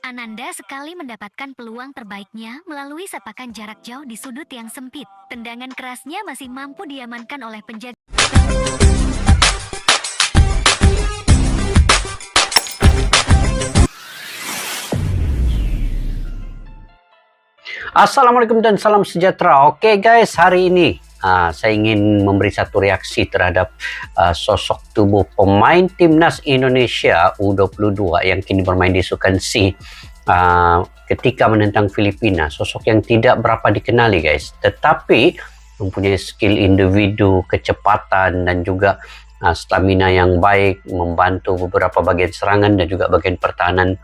Ananda sekali mendapatkan peluang terbaiknya melalui sepakan jarak jauh di sudut yang sempit. Tendangan kerasnya masih mampu diamankan oleh penjaga. Assalamualaikum dan salam sejahtera. Oke guys, hari ini saya ingin memberi satu reaksi terhadap sosok tubuh pemain timnas Indonesia U22 yang kini bermain di Sukan C ketika menentang Filipina. Sosok yang tidak berapa dikenali guys, tetapi mempunyai skill individu, kecepatan dan juga stamina yang baik, membantu beberapa bagian serangan dan juga bagian pertahanan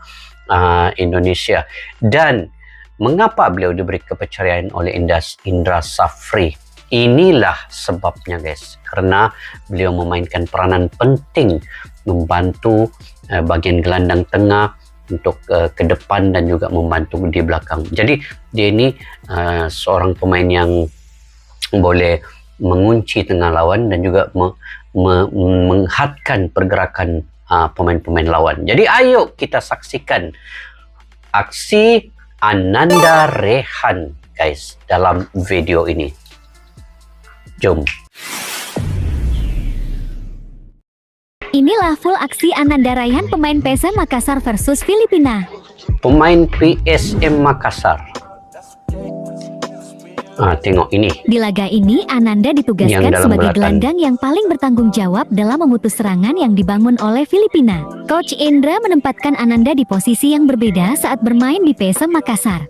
Indonesia. Dan mengapa beliau diberi kepercayaan oleh Indra Safri? Inilah sebabnya guys, karena beliau memainkan peranan penting membantu bagian gelandang tengah untuk ke depan dan juga membantu di belakang. Jadi dia ini seorang pemain yang boleh mengunci tengah lawan dan juga menghadkan pergerakan pemain-pemain lawan. Jadi ayo kita saksikan aksi Ananda Rehan guys dalam video ini. Jom. Inilah full aksi Ananda Rehan pemain PSM Makassar versus Filipina. Pemain PSM Makassar. Tengok ini. Di laga ini Ananda ditugaskan sebagai gelandang yang paling bertanggung jawab dalam memutus serangan yang dibangun oleh Filipina. Coach Indra menempatkan Ananda di posisi yang berbeda saat bermain di PSM Makassar.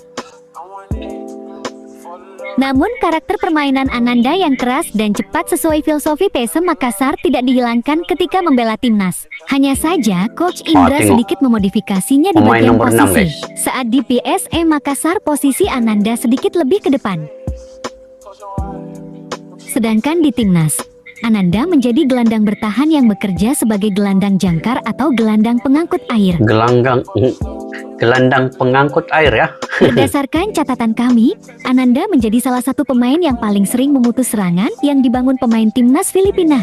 Namun karakter permainan Ananda yang keras dan cepat sesuai filosofi PSM Makassar tidak dihilangkan ketika membela timnas. Hanya saja Coach Indra sedikit memodifikasinya di bagian posisi. Saat di PSM Makassar posisi Ananda sedikit lebih ke depan. Sedangkan di timnas, Ananda menjadi gelandang bertahan yang bekerja sebagai gelandang jangkar atau gelandang pengangkut air. Gelandang pengangkut air ya. Berdasarkan catatan kami, Ananda menjadi salah satu pemain yang paling sering memutus serangan yang dibangun pemain timnas Filipina.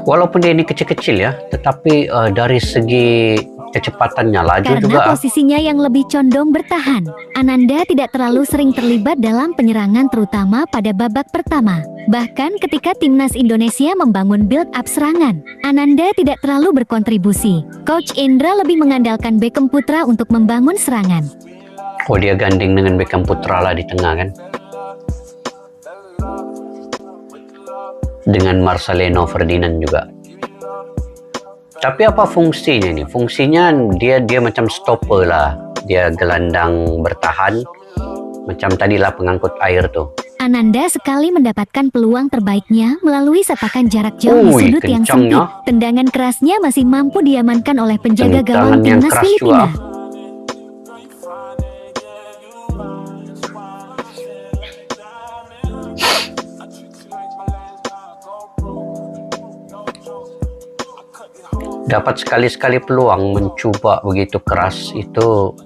Walaupun dia ini kecil-kecil ya, tetapi dari segi kecepatannya laju karena juga. Karena posisinya yang lebih condong bertahan, Ananda tidak terlalu sering terlibat dalam penyerangan terutama pada babak pertama. Bahkan ketika timnas Indonesia membangun build-up serangan, Ananda tidak terlalu berkontribusi. Coach Indra lebih mengandalkan Beckham Putra untuk membangun serangan. Oh, dia gandeng dengan Beckham Putra lah di tengah kan? Dengan Marcelino Ferdinand juga. Tapi apa fungsinya ini? Fungsinya dia macam stopper lah. Dia gelandang bertahan. Macam tadilah pengangkut air tuh. Ananda sekali mendapatkan peluang terbaiknya melalui sepakan jarak jauh di sudut yang sempit. Tendangan kerasnya masih mampu diamankan oleh penjaga gawang timnas Filipina. Dapat sekali-sekali peluang mencoba begitu keras itu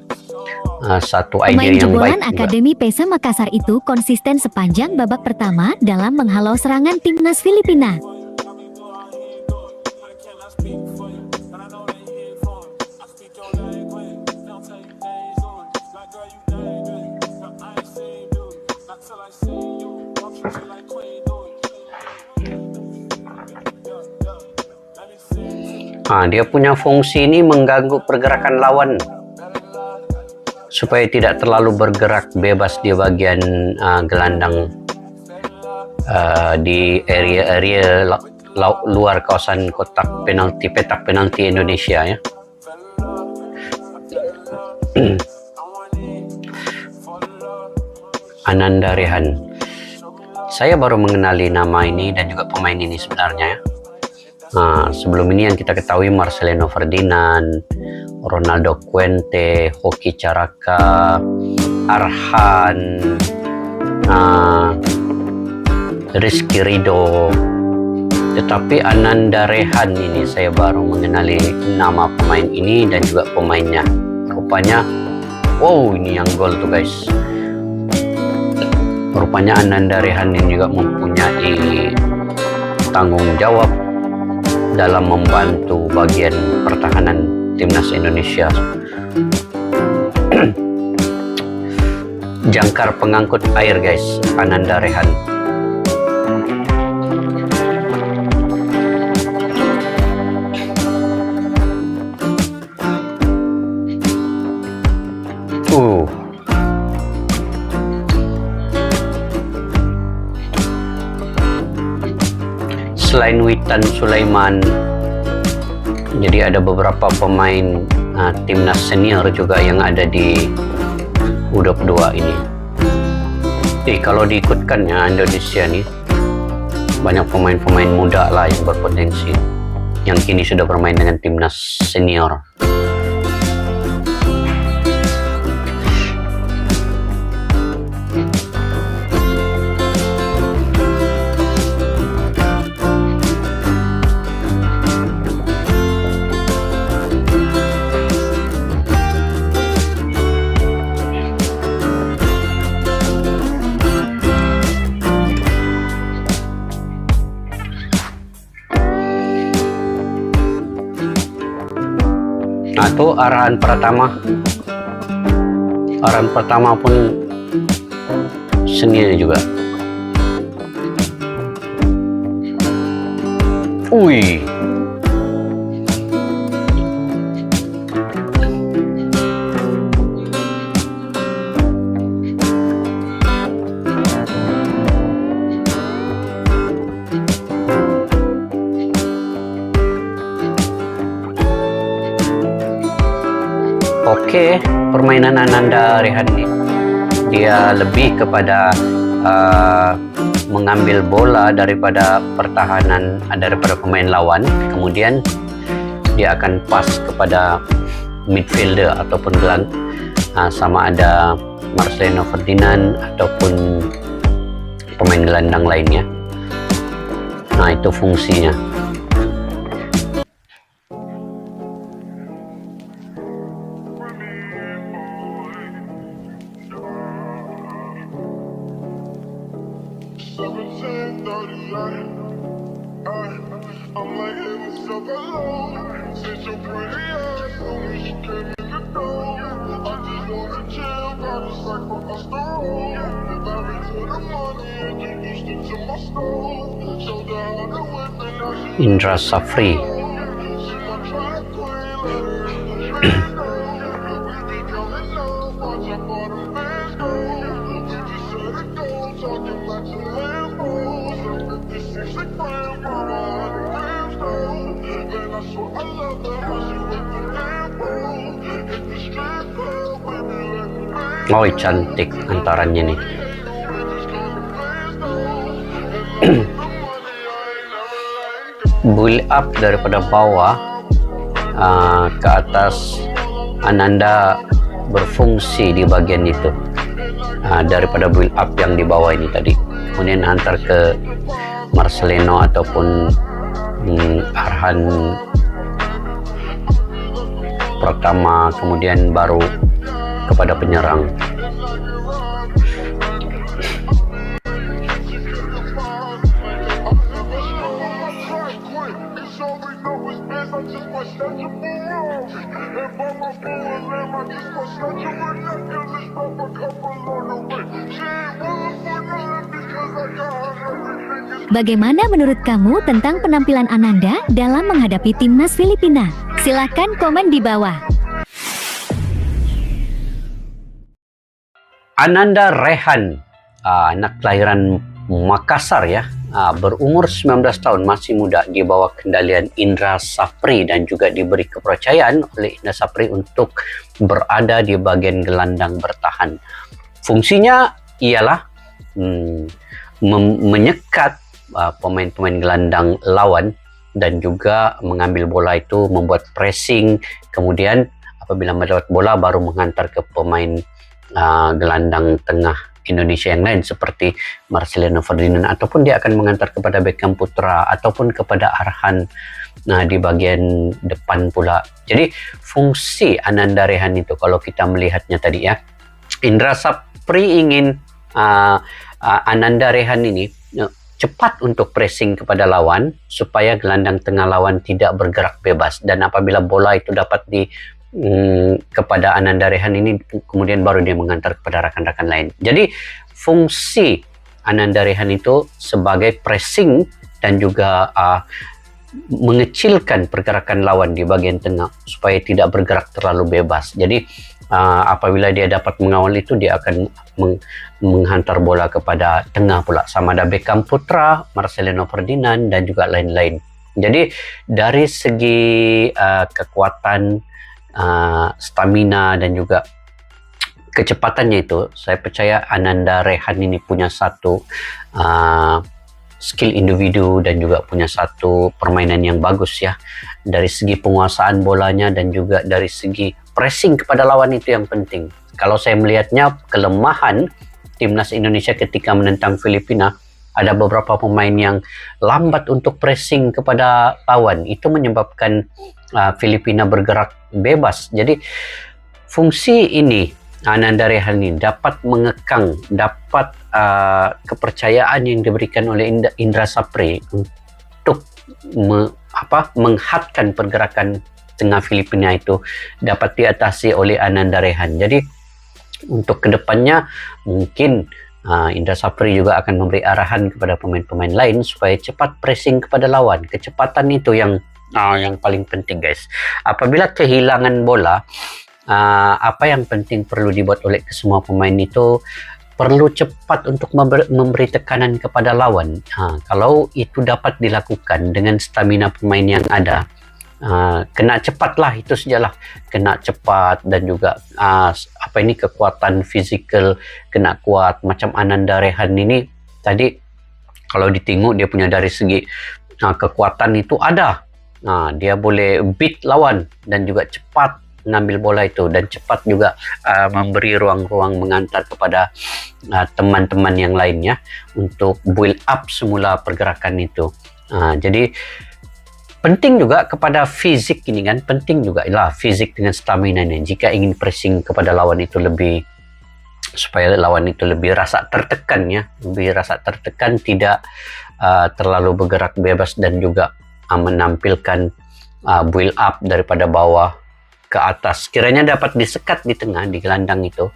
satu ide yang baik. Pemain jebolan Akademi PSM Makassar itu konsisten sepanjang babak pertama dalam menghalau serangan timnas Filipina. Dia punya fungsi ini mengganggu pergerakan lawan supaya tidak terlalu bergerak bebas di bagian gelandang di area luar kawasan petak penalti Indonesia ya. Ananda Rehan, saya baru mengenali nama ini dan juga pemain ini sebenarnya ya. Sebelum ini yang kita ketahui Marcelino Ferdinand, Ronaldo Quente, Hoki Caraka, Arhan, Rizky Ridho. Tetapi Ananda Rehan ini saya baru mengenali nama pemain ini dan juga pemainnya. Rupanya, wow, ini yang gol tuh guys. Rupanya Ananda Rehan ini juga mempunyai tanggung jawab dalam membantu bagian pertahanan timnas Indonesia. Jangkar pengangkut air guys, Ananda Rehan. Selain Witan Sulaiman, jadi ada beberapa pemain timnas senior juga yang ada di U22 ini. Kalau diikutkannya Indonesia nih, banyak pemain-pemain muda lah yang berpotensi, yang kini sudah bermain dengan timnas senior. Nah, itu arahan pertama pun seni juga. Wih, oke, permainan Ananda Rehan ini dia lebih kepada mengambil bola daripada pertahanan, daripada pemain lawan, kemudian dia akan pas kepada midfielder ataupun gelang, sama ada Marcelino Ferdinand ataupun pemain gelandang lainnya. Nah, itu fungsinya. Indra Safri. Oh, cantik antarannya nih. Build up daripada bawah ke atas, Ananda berfungsi di bagian itu, daripada build up yang di bawah ini tadi, kemudian antar ke Marcelino ataupun Arhan pertama, kemudian baru kepada penyerang. Bagaimana menurut kamu tentang penampilan Ananda dalam menghadapi timnas Filipina? Silakan komen di bawah. Ananda Rehan, anak kelahiran Makassar ya, berumur 19 tahun, masih muda, di bawah kendalian Indra Safri dan juga diberi kepercayaan oleh Indra Safri untuk berada di bagian gelandang bertahan. Fungsinya ialah menyekat pemain-pemain gelandang lawan dan juga mengambil bola itu, membuat pressing, kemudian apabila mendapat bola baru menghantar ke pemain gelandang tengah Indonesia yang lain seperti Marcelino Ferdinand, ataupun dia akan mengantar kepada Beckham Putra ataupun kepada Arhan di bagian depan pula. Jadi fungsi Ananda Rehan itu kalau kita melihatnya tadi ya, Indra Safri ingin Ananda Rehan ini cepat untuk pressing kepada lawan supaya gelandang tengah lawan tidak bergerak bebas, dan apabila bola itu dapat kepada Ananda Rehan ini, kemudian baru dia mengantar kepada rakan-rakan lain. Jadi fungsi Ananda Rehan itu sebagai pressing dan juga mengecilkan pergerakan lawan di bagian tengah supaya tidak bergerak terlalu bebas. Jadi apabila dia dapat mengawal itu, dia akan menghantar bola kepada tengah pula, sama ada Beckham Putra, Marcelino Ferdinand, dan juga lain-lain. Jadi dari segi kekuatan, stamina, dan juga kecepatannya itu, saya percaya Ananda Rehan ini punya satu skill individu dan juga punya satu permainan yang bagus ya. Dari segi penguasaan bolanya dan juga dari segi pressing kepada lawan, itu yang penting. Kalau saya melihatnya, kelemahan timnas Indonesia ketika menentang Filipina, ada beberapa pemain yang lambat untuk pressing kepada lawan. Itu menyebabkan Filipina bergerak bebas. Jadi fungsi ini Ananda Rehan ini dapat mengekang, dapat kepercayaan yang diberikan oleh Indra Sapri untuk menghadkan pergerakan tengah Filipina itu dapat diatasi oleh Ananda Rehan. Jadi untuk kedepannya mungkin Indra Sapri juga akan memberi arahan kepada pemain-pemain lain supaya cepat pressing kepada lawan. Kecepatan itu yang paling penting, guys. Apabila kehilangan bola, apa yang penting perlu dibuat oleh semua pemain itu perlu cepat untuk memberi tekanan kepada lawan. Kalau itu dapat dilakukan dengan stamina pemain yang ada, kena cepatlah, itu sajalah, kena cepat, dan juga kekuatan fizikal kena kuat. Macam Ananda Rehan ini tadi, kalau ditengok dia punya dari segi kekuatan itu ada, dia boleh beat lawan dan juga cepat mengambil bola itu, dan cepat juga memberi ruang-ruang mengantar kepada teman-teman yang lainnya untuk build up semula pergerakan itu. Jadi penting juga kepada fisik ini kan, penting juga lah fisik dengan stamina ini jika ingin pressing kepada lawan itu lebih, supaya lawan itu lebih rasa tertekan ya, lebih rasa tertekan, tidak terlalu bergerak bebas, dan juga menampilkan build up daripada bawah ke atas. Kiranya dapat disekat di tengah, di gelandang itu.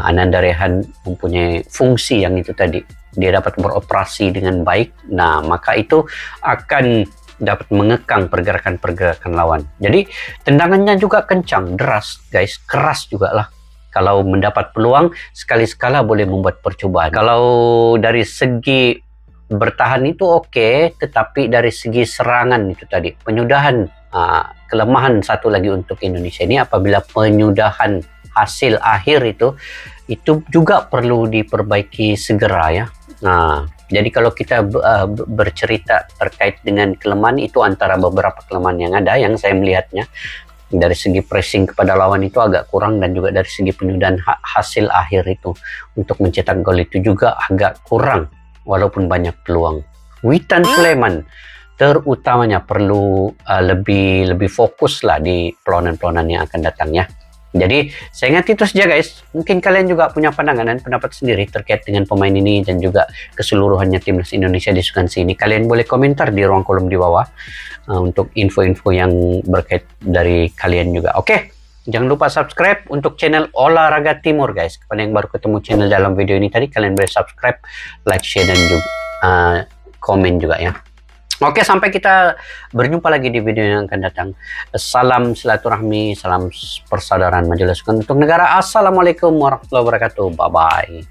Ananda Rehan mempunyai fungsi yang itu tadi, dia dapat beroperasi dengan baik. Nah, maka itu akan dapat mengekang pergerakan-pergerakan lawan. Jadi tendangannya juga kencang, deras guys, keras juga lah. Kalau mendapat peluang, sekali-sekala boleh membuat percobaan. Kalau dari segi bertahan itu oke, tetapi dari segi serangan itu tadi, penyudahan, kelemahan satu lagi untuk Indonesia ini, apabila penyudahan hasil akhir itu juga perlu diperbaiki segera ya. Jadi kalau kita bercerita terkait dengan kelemahan, itu antara beberapa kelemahan yang ada, yang saya melihatnya dari segi pressing kepada lawan itu agak kurang, dan juga dari segi penyudahan hasil akhir itu untuk mencetak gol itu juga agak kurang walaupun banyak peluang. Witan Sulaiman terutamanya perlu lebih fokus lah di peluang-peluang yang akan datang ya. Jadi saya ingat itu saja guys. Mungkin kalian juga punya pandangan dan pendapat sendiri terkait dengan pemain ini dan juga keseluruhannya timnas Indonesia di Sukansi ini. Kalian boleh komentar di ruang kolom di bawah untuk info-info yang berkait dari kalian juga. Oke, jangan lupa subscribe untuk channel Olahraga Timur guys. Kepada yang baru ketemu channel dalam video ini tadi, kalian boleh subscribe, like, share, dan juga komen juga ya. Oke, sampai kita berjumpa lagi di video yang akan datang. Salam silaturahmi, salam persaudaraan majelis untuk negara. Assalamualaikum warahmatullahi wabarakatuh. Bye-bye.